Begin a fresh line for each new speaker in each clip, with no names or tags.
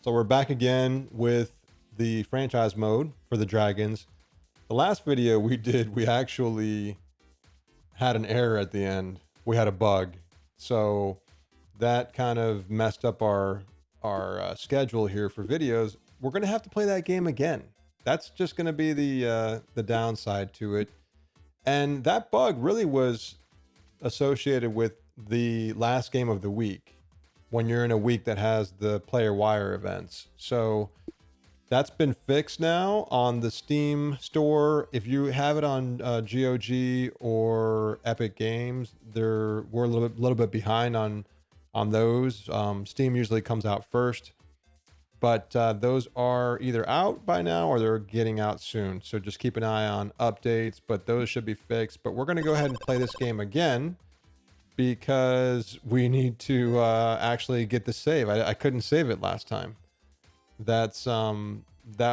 So we're back again with the franchise mode for the Dragons. The last video we did, we actually had an error at the end. We had a bug. So that kind of messed up our schedule here for videos. We're going to have to play that game again. That's just going to be the downside to it. And that bug really was associated with the last game of the week, when you're in a week that has the player wire events. So that's been fixed now on the Steam store. If you have it on GOG or Epic Games, we're a little bit behind on those. Steam usually comes out first, but those are either out by now or they're getting out soon. So just keep an eye on updates, but those should be fixed. But we're going to go ahead and play this game again, because we need to actually get the save. I couldn't save it last time. That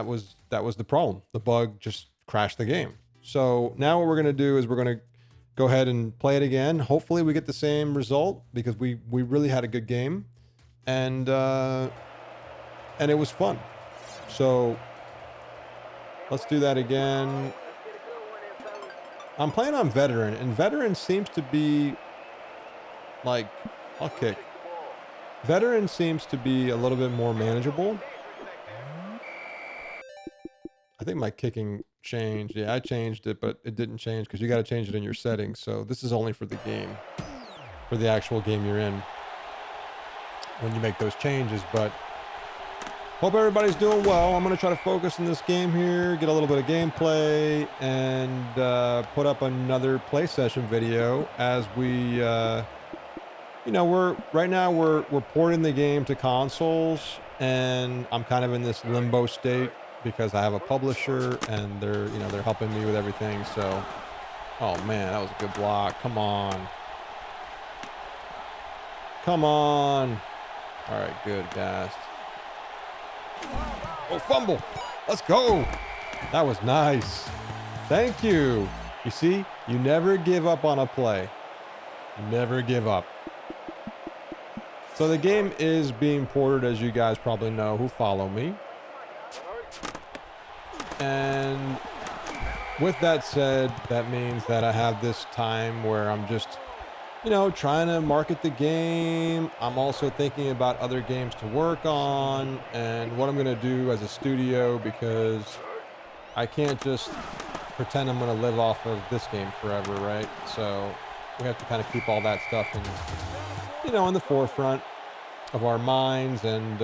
was the problem. The bug just crashed the game. So now what we're gonna do is we're gonna go ahead and play it again. Hopefully we get the same result, because we really had a good game, and it was fun. So let's do that again. I'm playing on veteran, and veteran seems to be like, I'll kick. Veteran seems to be a little bit more manageable. I think my kicking changed. Yeah, I changed it, but it didn't change because you got to change it in your settings. So this is only for the game, for the actual game you're in, when you make those changes. But hope everybody's doing well. I'm going to try to focus in this game here, get a little bit of gameplay, and put up another play session video as we... we're porting the game to consoles, and I'm kind of in this limbo state because I have a publisher and they're helping me with everything. So, oh man, that was a good block. Come on. Come on. All right, good, Gast. Oh, fumble. Let's go. That was nice. Thank you. You see, you never give up on a play. Never give up. So the game is being ported, as you guys probably know who follow me. And with that said, that means that I have this time where I'm just, trying to market the game. I'm also thinking about other games to work on and what I'm going to do as a studio, because I can't just pretend I'm going to live off of this game forever, right? So we have to kind of keep all that stuff in the forefront of our minds, and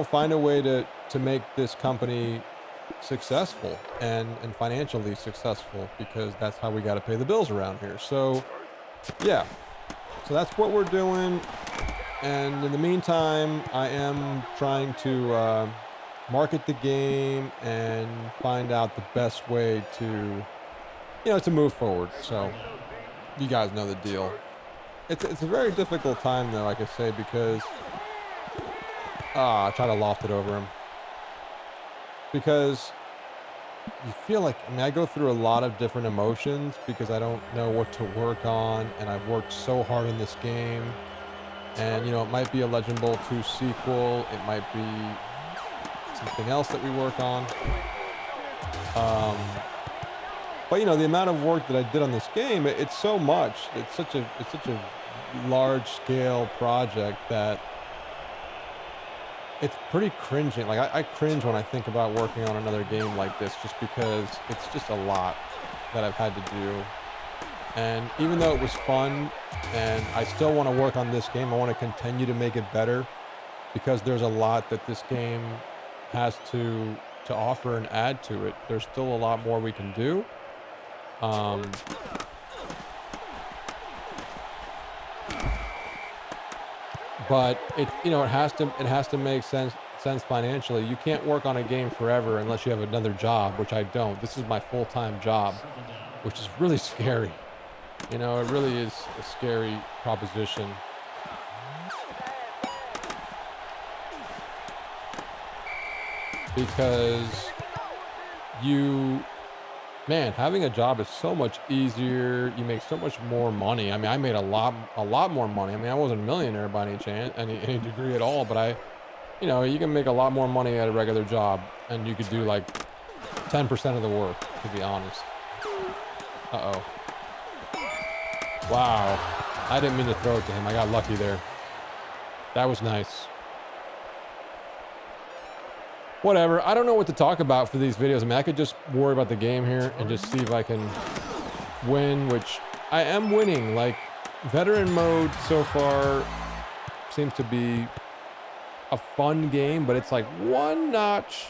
find a way to make this company successful and financially successful, because that's how we got to pay the bills around here. So yeah, so that's what we're doing. And in the meantime, I am trying to market the game and find out the best way to move forward. So you guys know the deal. It's a very difficult time, though, like I say, because I try to loft it over him, because you feel like, I go through a lot of different emotions because I don't know what to work on, and I've worked so hard in this game, and it might be a Legend Bowl 2 sequel, it might be something else that we work on, but the amount of work that I did on this game, it's so much. It's such a large scale project that it's pretty cringing. Like I cringe when I think about working on another game like this, just because it's just a lot that I've had to do. And even though it was fun, and I still want to work on this game, I want to continue to make it better, because there's a lot that this game has to offer and add to it. There's still a lot more we can do. But it has to make sense financially. You can't work on a game forever unless you have another job, which I don't. This is my full-time job, which is really scary. It really is a scary proposition. Because having a job is so much easier. You make so much more money. I mean, I made a lot more money. I mean, I wasn't a millionaire by any chance, any degree at all, but you know, you can make a lot more money at a regular job, and you could do like 10% of the work, to be honest. Uh-oh. Wow. I didn't mean to throw it to him. I got lucky there. That was nice. Whatever. I don't know what to talk about for these videos. I mean, I could just worry about the game here and just see if I can win, which I am winning. Like, veteran mode so far seems to be a fun game, but it's like one notch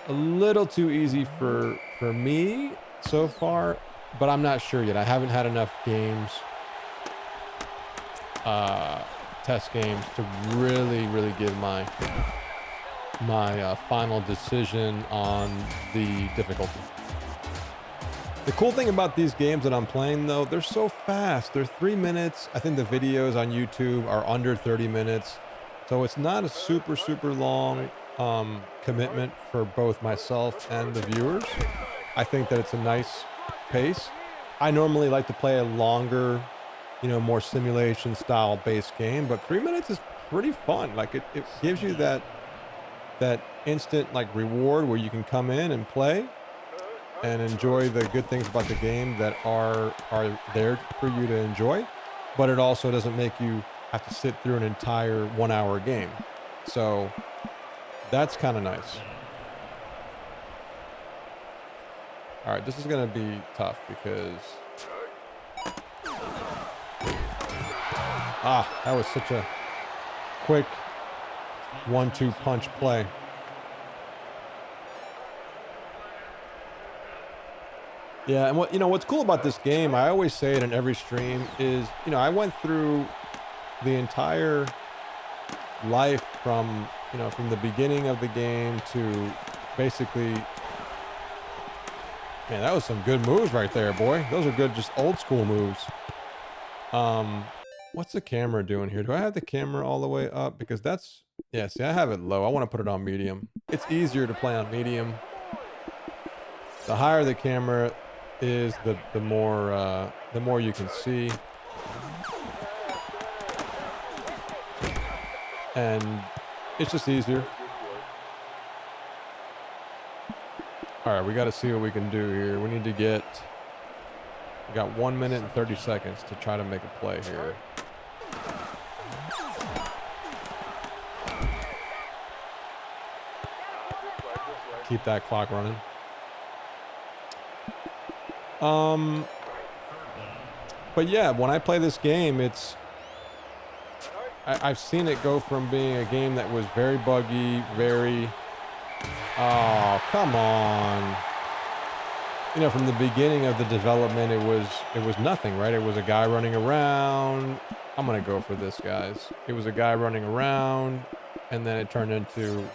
a little too easy for me so far, but I'm not sure yet. I haven't had enough games, test games, to really give my final decision on the difficulty. The cool thing about these games that I'm playing, though, they're so fast. They're 3 minutes. I think the videos on YouTube are under 30 minutes. So it's not a super long commitment for both myself and the viewers. I think that it's a nice pace. I normally like to play a longer, you know, more simulation style based game, but 3 minutes is pretty fun. Like it gives you that instant like reward where you can come in and play and enjoy the good things about the game that are there for you to enjoy, but it also doesn't make you have to sit through an entire 1 hour game. So that's kind of nice. All right, this is going to be tough because that was such a quick 1-2 punch play. Yeah, and what's cool about this game, I always say it in every stream, is, you know, I went through the entire life from the beginning of the game to basically, man, that was some good moves right there, boy. Those are good, just old school moves. What's the camera doing here? Do I have the camera all the way up? Because that's, yeah, see, I have it low. I want to put it on medium. It's easier to play on medium. The higher the camera is, the more you can see. And it's just easier. All right, we got to see what we can do here. We got 1 minute and 30 seconds to try to make a play here. Keep that clock running. But yeah, when I play this game, I've seen it go from being a game that was very buggy, oh, come on. You know, from the beginning of the development, it was nothing, right? It was a guy running around. I'm going to go for this, guys. It was a guy running around, and then it turned into,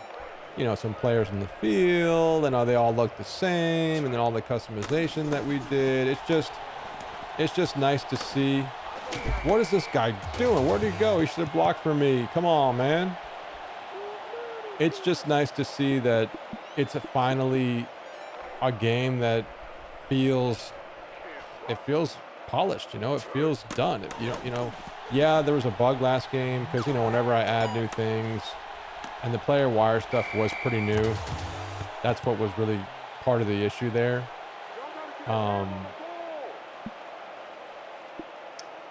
you know, some players in the field, and they all look the same, and then all the customization that we did. It's just nice to see. What is this guy doing? Where'd he go? He should have blocked for me. Come on, man. It's just nice to see that it's finally a game that feels polished, you know, it feels done. Yeah, there was a bug last game because, you know, whenever I add new things, and the player wire stuff was pretty new. That's what was really part of the issue there.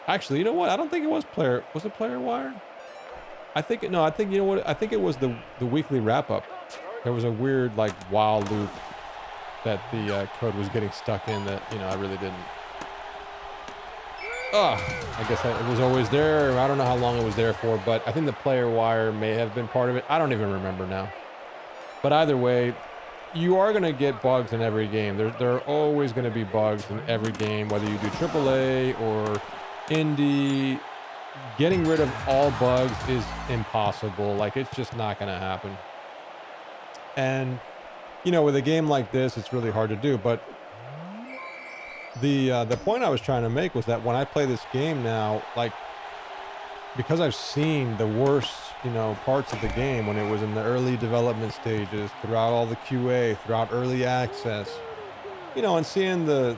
Actually, you know what? I don't think it was player. Was it player wire? I think you know what? I think it was the weekly wrap up. There was a weird like while loop that the code was getting stuck in that, you know, I really didn't. I guess it was always there. I don't know how long it was there for, but I think the player wire may have been part of it. I don't even remember now. But either way, you are going to get bugs in every game. There are always going to be bugs in every game, whether you do AAA or indie. Getting rid of all bugs is impossible. Like, it's just not going to happen. And, you know, with a game like this, it's really hard to do. But the point I was trying to make was that when I play this game now, like, because I've seen the worst, you know, parts of the game when it was in the early development stages, throughout all the QA, throughout early access, you know, and seeing the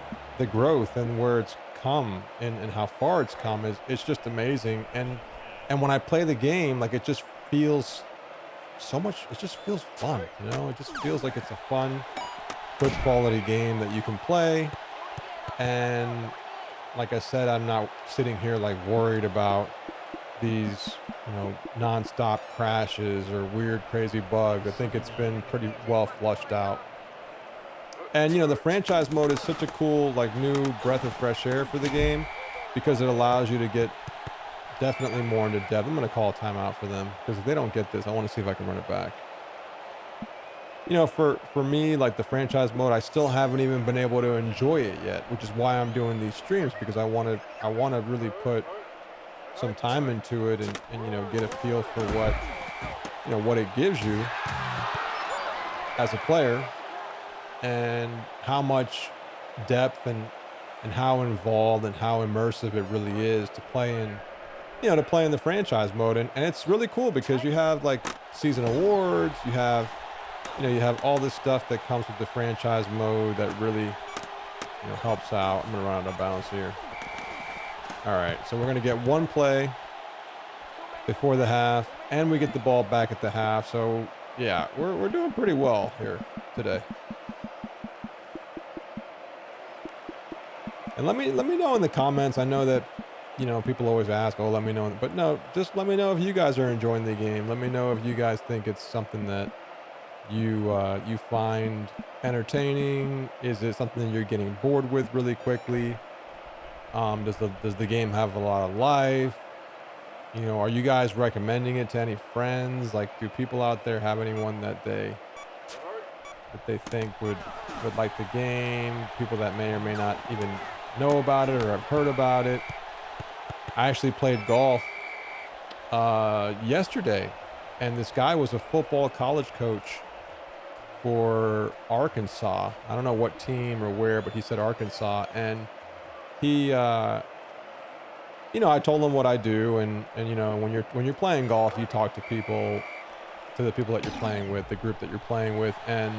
growth and where it's come and how far it's come it's just amazing. And when I play the game, like, it just feels so much. It just feels fun, you know. It just feels like it's a fun, good quality game that you can play. And like I said, I'm not sitting here like worried about these, you know, nonstop crashes or weird, crazy bugs. I think it's been pretty well flushed out. And, you know, the franchise mode is such a cool, like, new breath of fresh air for the game because it allows you to get definitely more into depth. I'm going to call a timeout for them because if they don't get this, I want to see if I can run it back. You know, for me, like the franchise mode, I still haven't even been able to enjoy it yet, which is why I'm doing these streams because I want to really put some time into it and you know, get a feel for what, you know, what it gives you as a player and how much depth and how involved and how immersive it really is to play in, you know, to play in the franchise mode. And it's really cool because you have like season awards, you have, you know, you have all this stuff that comes with the franchise mode that really, you know, helps out. I'm gonna run out of bounds here. All right, so we're gonna get one play before the half, and we get the ball back at the half. So yeah, we're doing pretty well here today. And let me know in the comments. I know that, you know, people always ask, oh, let me know, but no, just let me know if you guys are enjoying the game. Let me know if you guys think it's something that you find entertaining. Is it something that you're getting bored with really quickly? Does the game have a lot of life? You know, are you guys recommending it to any friends? Like, do people out there have anyone that they think would like the game? People that may or may not even know about it or have heard about it. I actually played golf yesterday, and this guy was a football college coach for Arkansas. I don't know what team or where, but he said Arkansas, and he you know, I told him what I do, and you know, when you're playing golf, you talk to people, to the people that you're playing with, the group that you're playing with, and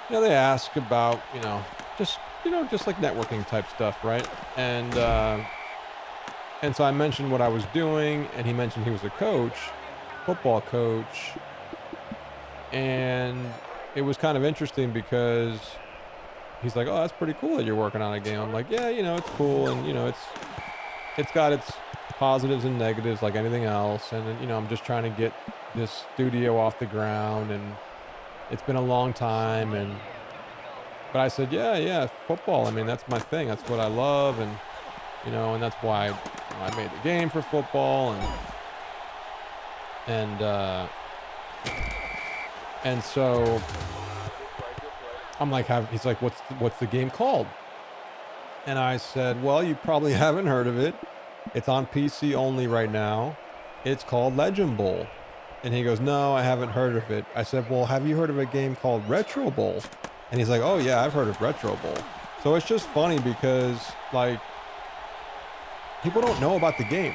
you know, they ask about, you know, just like networking type stuff, right? And so I mentioned what I was doing, and he mentioned he was a coach, football coach, and it was kind of interesting because he's like, "Oh, that's pretty cool that you're working on a game." I'm like, "Yeah, you know, it's cool, and you know, it's got its positives and negatives like anything else, and you know, I'm just trying to get this studio off the ground, and it's been a long time, and." But I said, yeah, football. I mean, that's my thing. That's what I love, and you know, and that's why I made the game for football, and so I'm like, he's like, what's the game called? And I said, well, you probably haven't heard of it. It's on PC only right now. It's called Legend Bowl. And he goes, no, I haven't heard of it. I said, well, have you heard of a game called Retro Bowl? And he's like, oh yeah, I've heard of Retro Bowl. So it's just funny because like people don't know about the game,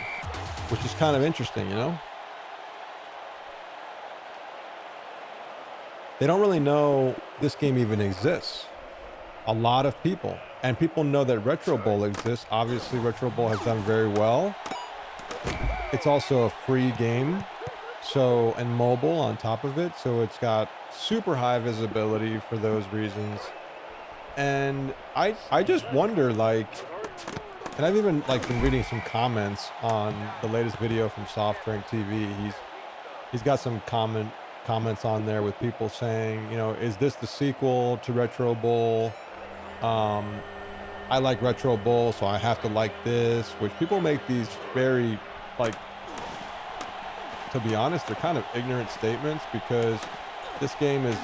which is kind of interesting, you know? They don't really know this game even exists. A lot of people. And people know that Retro Bowl exists. Obviously, Retro Bowl has done very well. It's also a free game. So, and mobile on top of it. So it's got super high visibility for those reasons. And I just wonder, like, and I've even like been reading some comments on the latest video from Soft Drink TV. He's got some comments on there with people saying, you know, is this the sequel to Retro Bowl? I like Retro Bowl, so I have to like this, which people make these very, like, to be honest, they're kind of ignorant statements because this game is,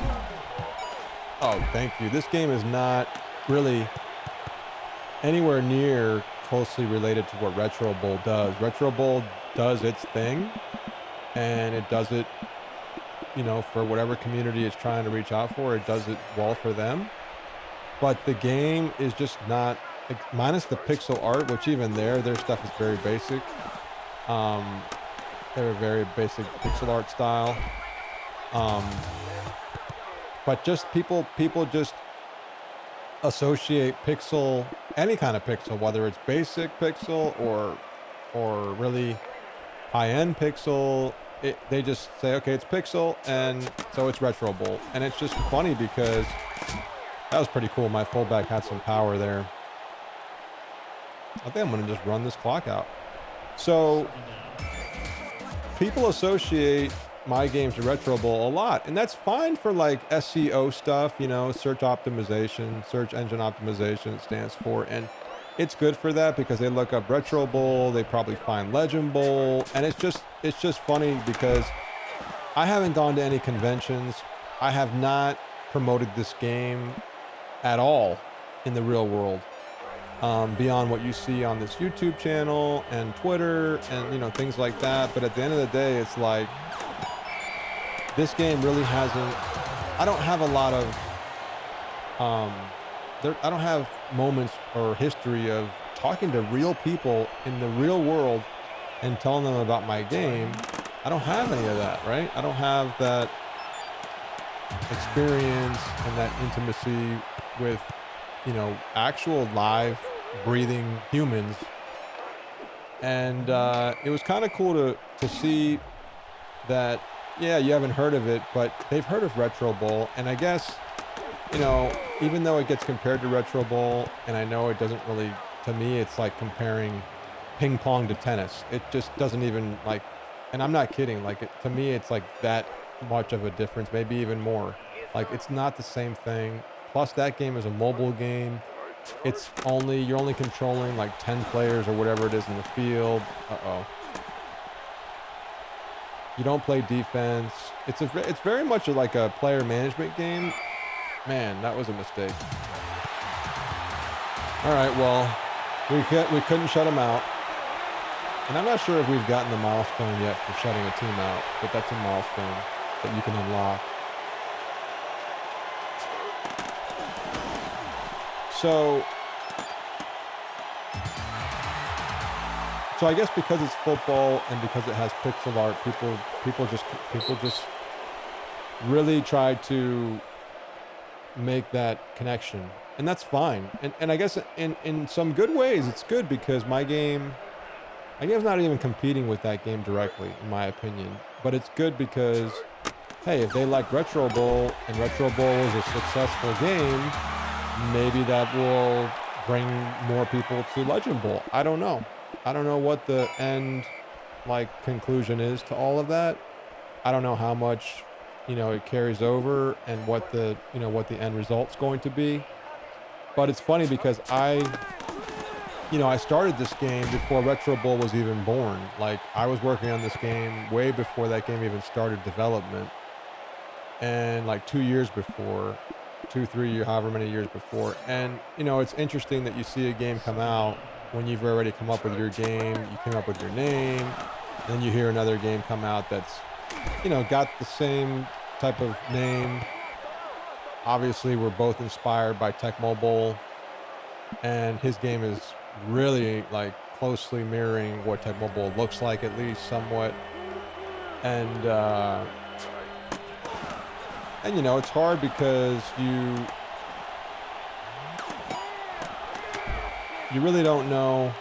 oh, thank you. This game is not really anywhere near closely related to what Retro Bowl does. Retro Bowl does its thing, and it does it, you know, for whatever community it's trying to reach out for. It does it well for them. But the game is just not, like, minus the pixel art, which even their stuff is very basic. They're a very basic pixel art style. But just people just associate pixel, any kind of pixel, whether it's basic pixel or really high-end pixel, they just say, okay, it's pixel, and so it's Retro Bowl. And it's just funny because that was pretty cool. My fullback had some power there. I think I'm going to just run this clock out. So people associate my games to Retro Bowl a lot, and that's fine for like SEO stuff, you know, search optimization, search engine optimization it stands for. And it's good for that because they look up Retro Bowl, they probably find Legend Bowl, and it's just funny because I haven't gone to any conventions. I have not promoted this game at all in the real world, beyond what you see on this YouTube channel and Twitter and, you know, things like that. But at the end of the day, it's like this game really hasn't. I don't have a lot of I don't have moments or history of talking to real people in the real world and telling them about my game. I don't have any of that, right? I don't have that experience and that intimacy with, you know, actual live breathing humans. And it was kind of cool to see that, yeah, you haven't heard of it, but they've heard of Retro Bowl. And I guess, you know, even though it gets compared to Retro Bowl, and I know it doesn't really, to me, it's like comparing ping pong to tennis. It just doesn't even, like, and I'm not kidding, like, to me, it's like that much of a difference, maybe even more. Like, it's not the same thing. Plus, that game is a mobile game. You're only controlling like 10 players or whatever it is in the field. You don't play defense. It's very much like a player management game. Man, that was a mistake. All right, well, we couldn't shut him out. And I'm not sure if we've gotten the milestone yet for shutting a team out, but that's a milestone that you can unlock. So I guess because it's football and because it has pixel art, people just really try to make that connection, and that's fine. And I guess in some good ways, it's good because my game's not even competing with that game directly, in my opinion. But it's good because, hey, if they like Retro Bowl and Retro Bowl is a successful game, maybe that will bring more people to Legend Bowl. I don't know. I don't know what the end, like, conclusion is to all of that. I don't know how much, you know, it carries over and what the end result's going to be. But it's funny because I started this game before Retro Bowl was even born. Like, I was working on this game way before that game even started development. And like 2 years before, 3 years, however many years before. And, you know, it's interesting that you see a game come out when you've already come up with your game, you came up with your name, and then you hear another game come out that's, you know, got the same type of name. Obviously, we're both inspired by Tecmo Bowl, and his game is really, like, closely mirroring what Tecmo Bowl looks like, at least somewhat. And you know, it's hard because you really don't know.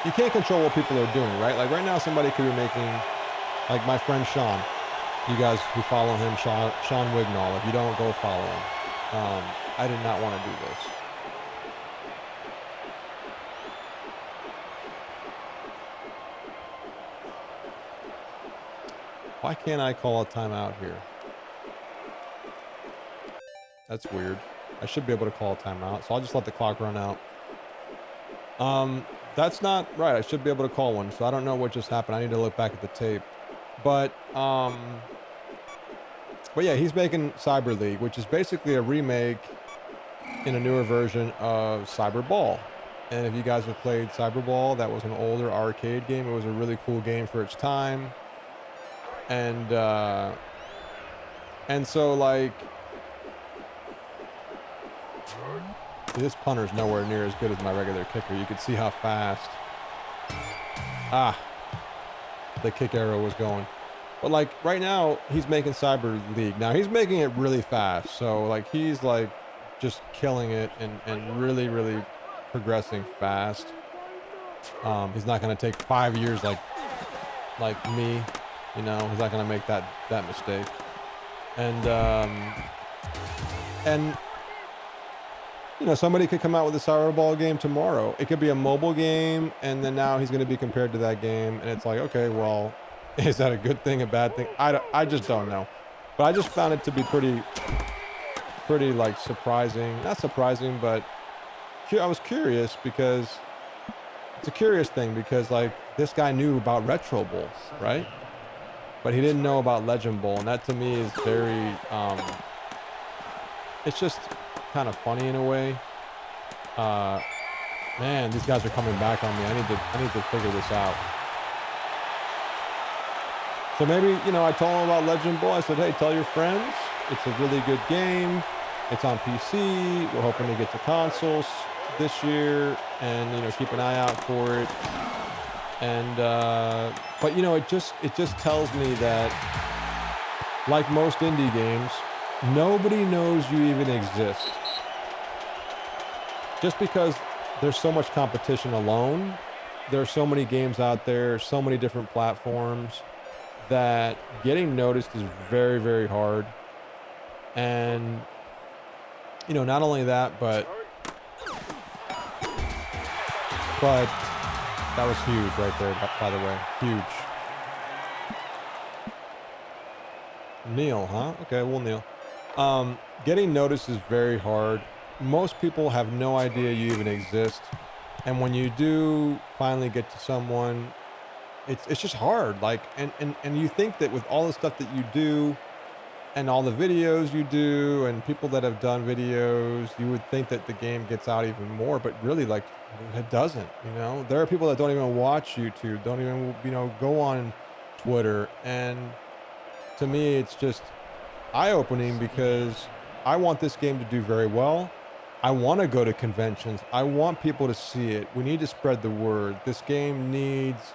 You can't control what people are doing, right? Like right now, somebody could be making, like my friend Sean. You guys who follow him, Sean Wignall, if you don't, go follow him. I did not want to do this. Why can't I call a timeout here? That's weird. I should be able to call a timeout, so I'll just let the clock run out. That's not right. I should be able to call one, so I don't know what just happened. I need to look back at the tape. But yeah, he's making Cyber League, which is basically a remake in a newer version of Cyber Ball. And if you guys have played Cyber Ball, that was an older arcade game. It was a really cool game for its time. And so, like, this punter's nowhere near as good as my regular kicker. You could see how fast the kick arrow was going. But like right now, he's making Cyber League. Now he's making it really fast. So like he's like just killing it and really, really progressing fast. He's not going to take 5 years like me, you know. He's not going to make that mistake. And you know, somebody could come out with a sour ball game tomorrow. It could be a mobile game, and then now he's going to be compared to that game, and it's like, okay, well, is that a good thing, a bad thing? I just don't know. But I just found it to be pretty like surprising. Not surprising, but I was curious because it's a curious thing because like this guy knew about Retro Bowl, right? But he didn't know about Legend Bowl, and that to me is very it's just kind of funny in a way. Man, these guys are coming back on me. I need to figure this out. So maybe, you know, I told him about Legend Bowl. I said, hey, tell your friends. It's a really good game. It's on PC. We're hoping to get to consoles this year, and you know, keep an eye out for it. And but you know, it just tells me that, like most indie games, nobody knows you even exist. Just because there's so much competition alone, there are so many games out there, so many different platforms, that getting noticed is very, very hard. And you know, not only that, but that was huge right there, by the way. Huge. Kneel, huh? Okay, we'll kneel. Getting noticed is very hard. Most people have no idea you even exist. And when you do finally get to someone, it's just hard. Like, and you think that with all the stuff that you do and all the videos you do and people that have done videos, you would think that the game gets out even more, but really, like, it doesn't. You know, there are people that don't even watch YouTube, don't even, you know, go on Twitter. And to me, it's just eye-opening because I want this game to do very well. I want to go to conventions. I want people to see it. We need to spread the word. This game needs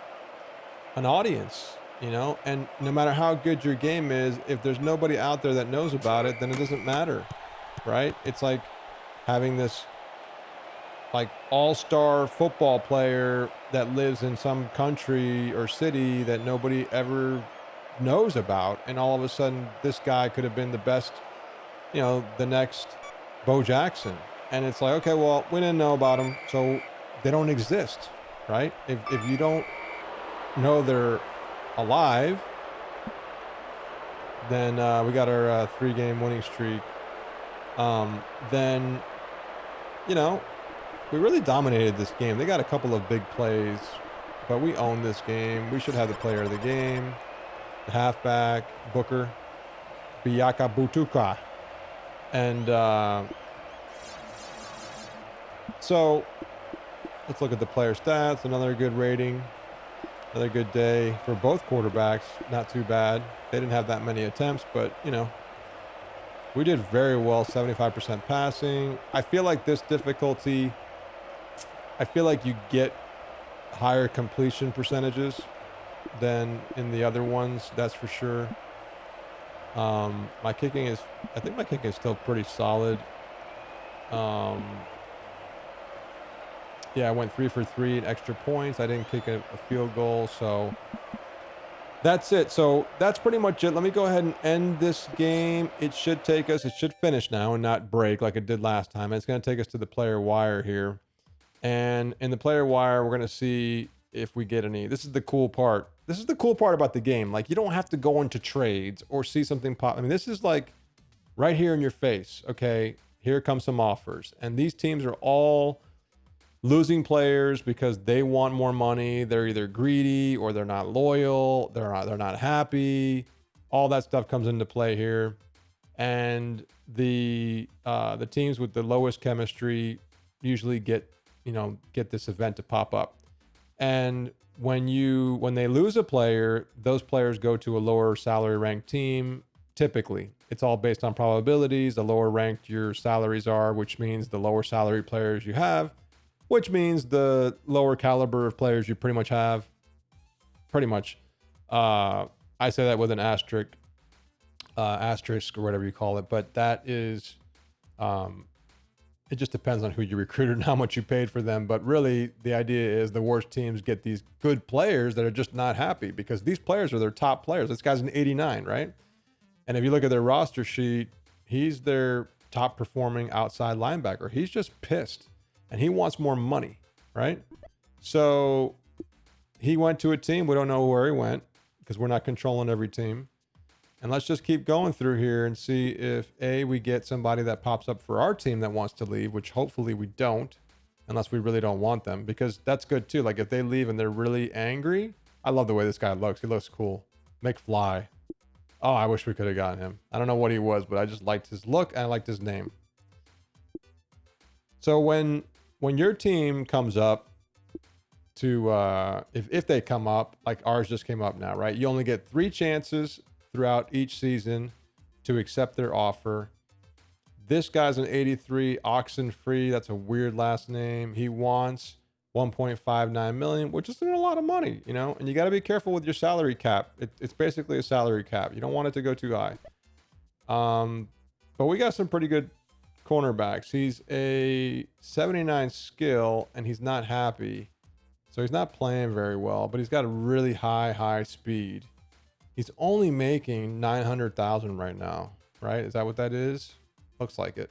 an audience, you know, and no matter how good your game is, if there's nobody out there that knows about it, then it doesn't matter, right? It's like having this like all-star football player that lives in some country or city that nobody ever knows about, and all of a sudden this guy could have been the best, you know, the next Bo Jackson. And it's like, okay, well, we didn't know about them, so they don't exist, right? If you don't know they're alive, then we got our 3-game winning streak. Then, you know, we really dominated this game. They got a couple of big plays, but we owned this game. We should have the player of the game, the halfback, Booker, Biyaka Butuka. And so let's look at the player stats. Another good rating. Another good day for both quarterbacks. Not too bad. They didn't have that many attempts, but, you know, we did very well. 75% passing. I feel like this difficulty, I feel like you get higher completion percentages than in the other ones. That's for sure. My kicking is, I think my kicking is still pretty solid. Yeah, I went 3 for 3 in extra points. I didn't kick a field goal, so that's it. So that's pretty much it. Let me go ahead and end this game. It should take us, it should finish now and not break like it did last time. It's going to take us to the player wire here. And in the player wire, we're going to see if we get any. This is the cool part. This is the cool part about the game. Like, you don't have to go into trades or see something pop. I mean, this is like right here in your face. Okay, here come some offers. And these teams are all losing players because they want more money. They're either greedy or they're not loyal. They're not happy. All that stuff comes into play here. And the teams with the lowest chemistry usually get this event to pop up. And when they lose a player, those players go to a lower salary ranked team. Typically, it's all based on probabilities. The lower ranked your salaries are, which means the lower salary players you have, which means the lower caliber of players you pretty much have. Pretty much. I say that with an asterisk or whatever you call it, but that is it just depends on who you recruited and how much you paid for them. But really, the idea is the worst teams get these good players that are just not happy because these players are their top players. This guy's an 89, right? And if you look at their roster sheet, he's their top performing outside linebacker. He's just pissed and he wants more money, right? So he went to a team. We don't know where he went because we're not controlling every team. And let's just keep going through here and see if we get somebody that pops up for our team that wants to leave, which hopefully we don't, unless we really don't want them, because that's good too. Like if they leave and they're really angry, I love the way this guy looks. He looks cool. McFly. Oh, I wish we could have gotten him. I don't know what he was, but I just liked his look and I liked his name. So when your team comes up to, if they come up, like ours just came up now, right? You only get 3 chances throughout each season to accept their offer. This guy's an 83, Oxenfree. That's a weird last name. He wants 1.59 million, which isn't a lot of money, you know, and you got to be careful with your salary cap. It's basically a salary cap. You don't want it to go too high. But we got some pretty good cornerbacks. He's a 79 skill and he's not happy. So he's not playing very well, but he's got a really high speed. He's only making 900,000 right now, right? Is that what that is? Looks like it.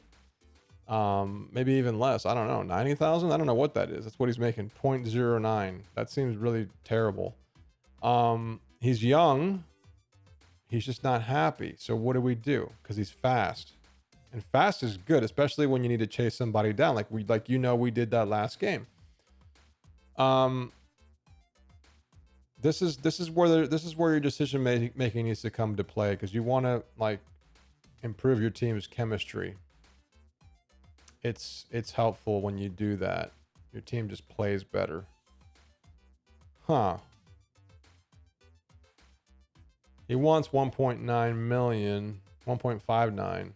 Maybe even less. I don't know. 90,000? I don't know what that is. That's what he's making. 0.09. That seems really terrible. He's young. He's just not happy. So what do we do? Because he's fast. And fast is good, especially when you need to chase somebody down. Like we did that last game. This is where your decision making needs to come to play, because you want to like improve your team's chemistry. It's helpful when you do that. Your team just plays better. Huh. He wants 1.9 million, 1.59.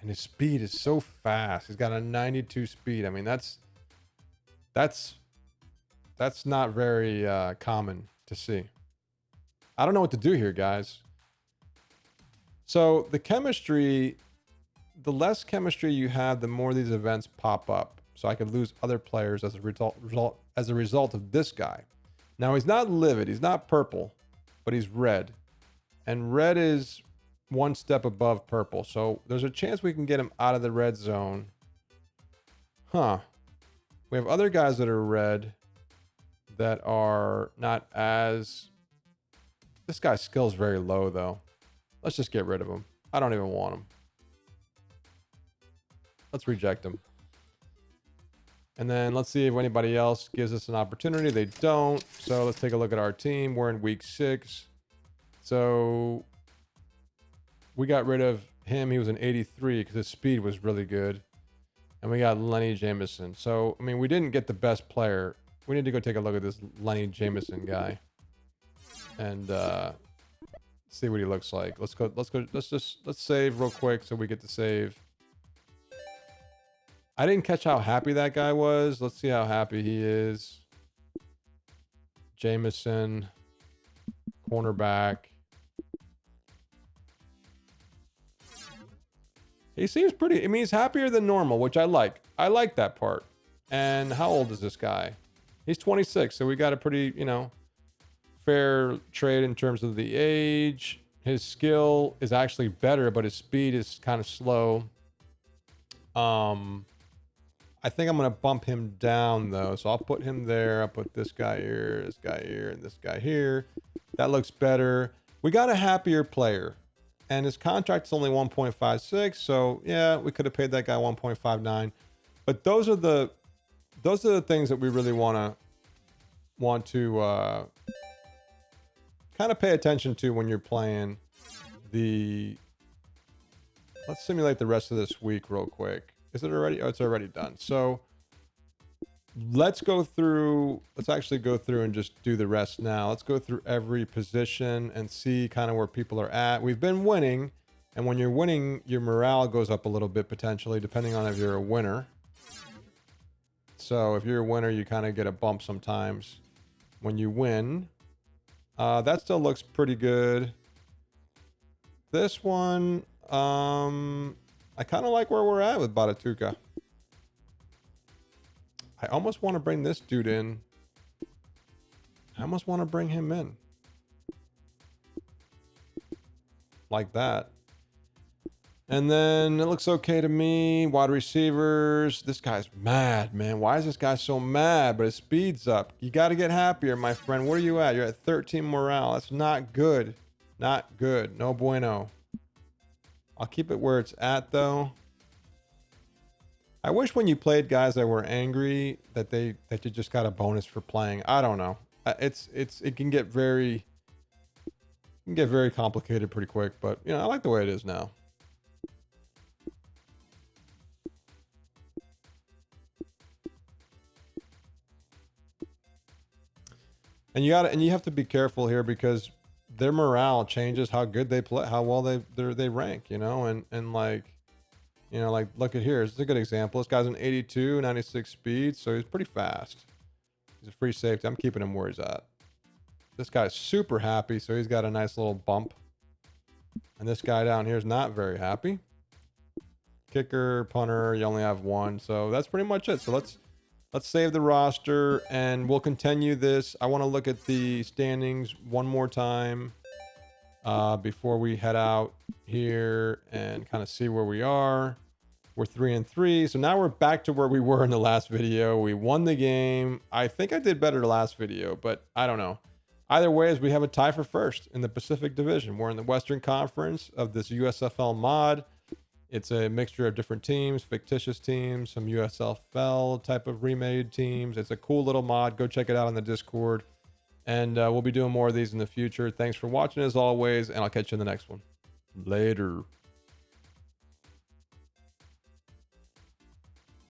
And his speed is so fast. He's got a 92 speed. I mean, that's not very common to see. I don't know what to do here, guys. So the chemistry, the less chemistry you have, the more these events pop up. So I could lose other players as a result of this guy. Now he's not livid, he's not purple, but he's red. And red is one step above purple. So there's a chance we can get him out of the red zone. Huh. We have other guys that are red that are not as... This guy's skill's very low, though. Let's just get rid of him. I don't even want him. Let's reject him. And then let's see if anybody else gives us an opportunity. They don't. So let's take a look at our team. We're in week 6. So we got rid of him. He was an 83 because his speed was really good. And we got Lenny Jameson. So, I mean, we didn't get the best player. We need to go take a look at this Lenny Jameson guy. And see what he looks like. Let's save real quick so we get to save. I didn't catch how happy that guy was. Let's see how happy he is. Jameson, cornerback. He seems pretty, I mean, he's happier than normal, which I like. I like that part. And how old is this guy? He's 26, so we got a pretty, you know, fair trade in terms of the age. His skill is actually better, but his speed is kind of slow. I think I'm going to bump him down, though. So I'll put him there. I'll put this guy here, and this guy here. That looks better. We got a happier player. And his contract's only 1.56. So, yeah, we could have paid that guy 1.59. But those are the things that we really want to kind of pay attention to when you're playing the... Let's simulate the rest of this week real quick. Is it already? Oh, it's already done. So let's actually go through and just do the rest now. Let's go through every position and see kind of where people are at. We've been winning, and when you're winning, your morale goes up a little bit potentially, depending on if you're a winner. So if you're a winner, you kind of get a bump sometimes when you win. That still looks pretty good. This one, I kind of like where we're at with Baratuka. I almost want to bring this dude in. I almost want to bring him in. Like that. And then it looks okay to me. Wide receivers. This guy's mad, man. Why is this guy so mad? But his speed's up. You got to get happier, my friend. Where are you at? You're at 13 morale. That's not good. Not good. No bueno. I'll keep it where it's at, though. I wish when you played guys that were angry that you just got a bonus for playing. I don't know. It can get very complicated pretty quick, but you know, I like the way it is now. And you have to be careful here because their morale changes how good they play, how well they rank, you know, and like, you know, like look at here. This is a good example. This guy's an 82, 96 speed, so he's pretty fast. He's a free safety. I'm keeping him where he's at. This guy's super happy, so he's got a nice little bump. And this guy down here is not very happy. Kicker, punter, you only have one, so that's pretty much it. So let's save the roster and we'll continue this. I want to look at the standings one more time before we head out here and kind of see where we are. We're 3-3. So now we're back to where we were in the last video. We won the game. I think I did better the last video, but I don't know. Either way, as we have a tie for first in the Pacific Division. We're in the Western Conference of this USFL mod. It's a mixture of different teams, fictitious teams, some USFL type of remade teams. It's a cool little mod. Go check it out on the Discord. And we'll be doing more of these in the future. Thanks for watching as always, and I'll catch you in the next one. Later.